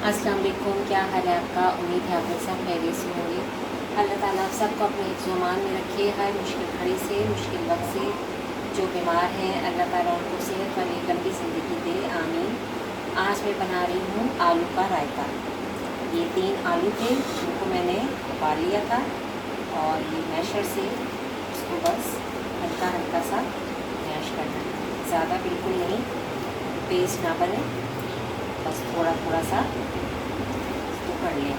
अस्सलाम वालेकुम, क्या हाल है आपका। उम्मीद है आप लोग सब खैरियत से होंगे। अल्लाह ताला आप सबको अपने हिफ्ज़-ओ-अमान में रखे। हर मुश्किल घड़ी से, मुश्किल वक्त से जो बीमार हैं अल्लाह ताला उनको सेहत वाली लंबी ज़िंदगी दे, आमीन। आज मैं बना रही हूँ आलू का रायता। ये 3 आलू थे जिनको मैंने उबाल लिया था और ये मैशर से इसको बस हल्का हल्का सा मैश करना है, ज़्यादा बिल्कुल नहीं, पेस्ट ना बने, बस थोड़ा थोड़ा सा इसको कर लें।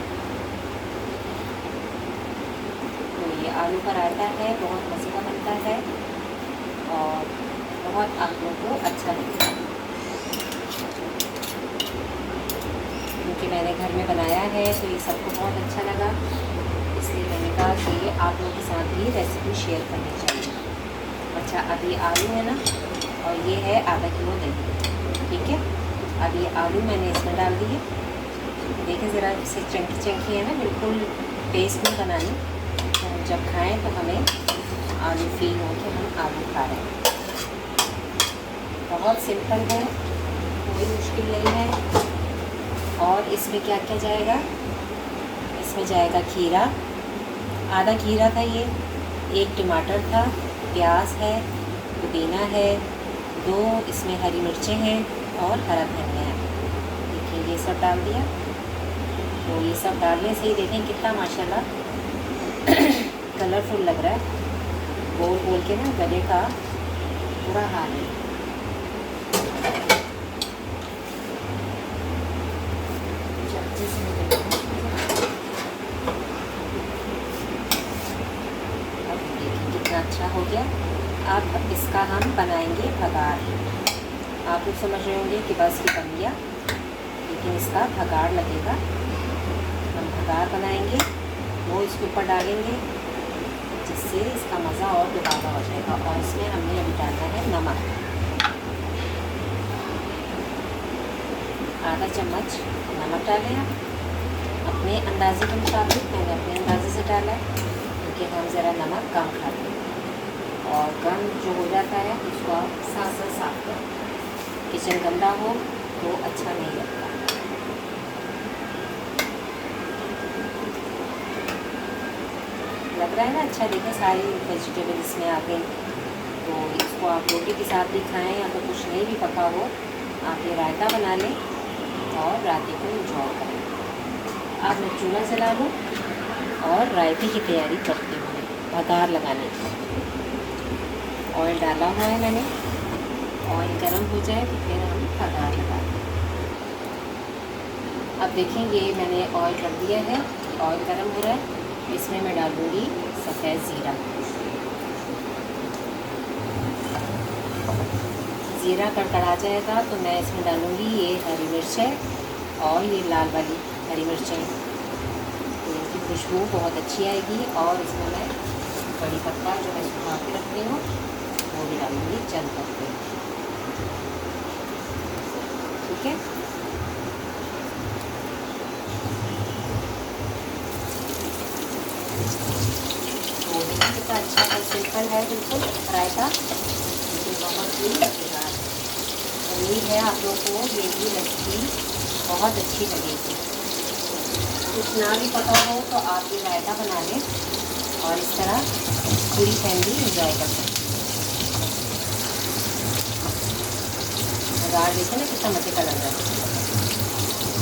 तो ये आलू का रायता है, बहुत मज़े का बनता है और बहुत आप लोगों को अच्छा लगेगा, क्योंकि मैंने घर में बनाया है तो ये सबको बहुत अच्छा लगा, इसलिए मैंने कहा कि ये आप लोगों के साथ भी रेसिपी शेयर करनी चाहिए। अच्छा, अब ये आलू है ना, और ये है आधा किलो दही, ठीक है। अब ये आलू मैंने इसमें डाल दिए। देखें ज़रा, इसे चंकी चंकी है ना, बिल्कुल पेस्ट नहीं बनानी, तो जब खाएं तो हमें आलू फील हो कि हम आलू खा रहे हैं। बहुत सिंपल है, कोई मुश्किल नहीं है। और इसमें क्या क्या जाएगा, इसमें जाएगा खीरा, आधा खीरा था ये, 1 टमाटर था, प्याज है, पुदीना है, 2 इसमें हरी मिर्चें हैं और हरा धनिया है। देखिए ये सब डाल दिया। तो ये सब डालने से ही देखें कितना माशाल्लाह कलरफुल लग रहा है। गोल गोल के ना गले का पूरा हाल है। अब देखिए कितना अच्छा हो गया। अब इसका हम बनाएंगे भगार। आप लोग समझ रहे होंगे कि बस ये बन गया, लेकिन इसका भगार लगेगा। हम भगार बनाएंगे, वो इसके ऊपर डालेंगे, जिससे इसका मज़ा और दुबारा हो जाएगा। और इसमें हमने अभी डालना है नमक, आधा चम्मच नमक डालें आप अपने अंदाजे के मुताबिक। मैंने अपने अंदाजे से डाला है, क्योंकि हम ज़रा नमक कम खाते हैं और गम जो हो जाता है उसको आप साथ साफ करें। किचन गंदा हो तो अच्छा नहीं लगता। लग रहा है ना अच्छा। देखें सारी वेजिटेबल इसमें आ गई, तो इसको आप रोटी के साथ भी खाएं, या तो कुछ नहीं भी पका हो, आप ये रायता बना लें और रायते को इंजॉय करें। अब मैं चूल्हा जला लूँ और रायते की तैयारी करती हूँ भगार लगाने की। ऑयल डाला हुआ है मैंने, ऑयल गर्म हो जाए तो फिर हम भगार लगाएंगे। अब देखें ये मैंने ऑयल रख दिया है, ऑयल गर्म हो रहा है। इसमें मैं डालूँगी सफ़ेद ज़ीरा। ज़ीरा कड़कड़ा जाएगा तो मैं इसमें डालूँगी ये हरी मिर्च है और ये लाल वाली हरी मिर्चें, तो इनकी खुशबू बहुत अच्छी आएगी। और इसमें मैं कड़ी पत्ता जो मैं सुखा के रखती हूँ वो भी डालूँगी, चंद पत्ते, ठीक है। तो देखिए कितना अच्छा और सिंपल है बिल्कुल रायता, लेकिन बहुत ही मज़ेदार। उम्मीद है आप लोगों को ये भी रेसिपी बहुत अच्छी लगेगी। कुछ ना भी पता हो तो आप ये रायता बना लें और इस तरह पूरी फैमिली इंजॉय कर सकते हैं। बाजार देखें ना कितना मज़े का लग रहा है,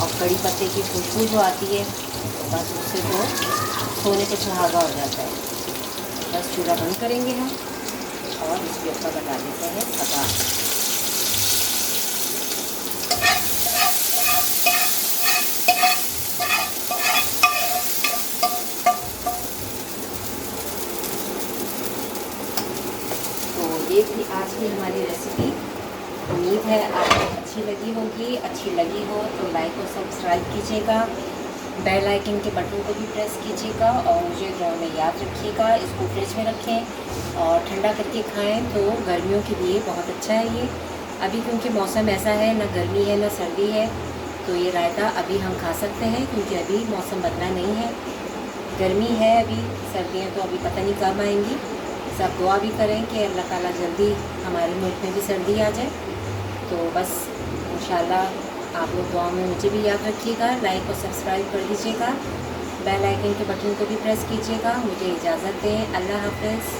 और कड़ी पत्ते की खुशबू जो आती है तो बस उससे तो सोने पे सुहागा हो जाता है। बस चूल्हा बंद करेंगे हम और इसके ऊपर लगा देते हैं भगार। तो ये थी आज की हमारी रेसिपी। उम्मीद है आपको अच्छी लगी होगी। अच्छी लगी हो तो लाइक और सब्सक्राइब कीजिएगा, बेल आइकन के बटन को भी प्रेस कीजिएगा और मुझे दुआ में याद रखिएगा। इसको फ्रिज में रखें और ठंडा करके खाएं तो गर्मियों के लिए बहुत अच्छा है ये। अभी क्योंकि मौसम ऐसा है, ना गर्मी है ना सर्दी है, तो ये रायता अभी हम खा सकते हैं, क्योंकि अभी मौसम बदला नहीं है। गर्मी है अभी, सर्दियाँ तो अभी पता नहीं कब आएंगी। सब दुआ भी करें कि अल्लाह ताला जल्दी हमारे मुल्क में भी सर्दी आ जाए। तो बस इंशाल्लाह आप लोग दुआ में मुझे भी याद रखिएगा, लाइक और सब्सक्राइब कर दीजिएगा, बेल आइकन के बटन को भी प्रेस कीजिएगा। मुझे इजाज़त दें, अल्लाह हाफ़िज़।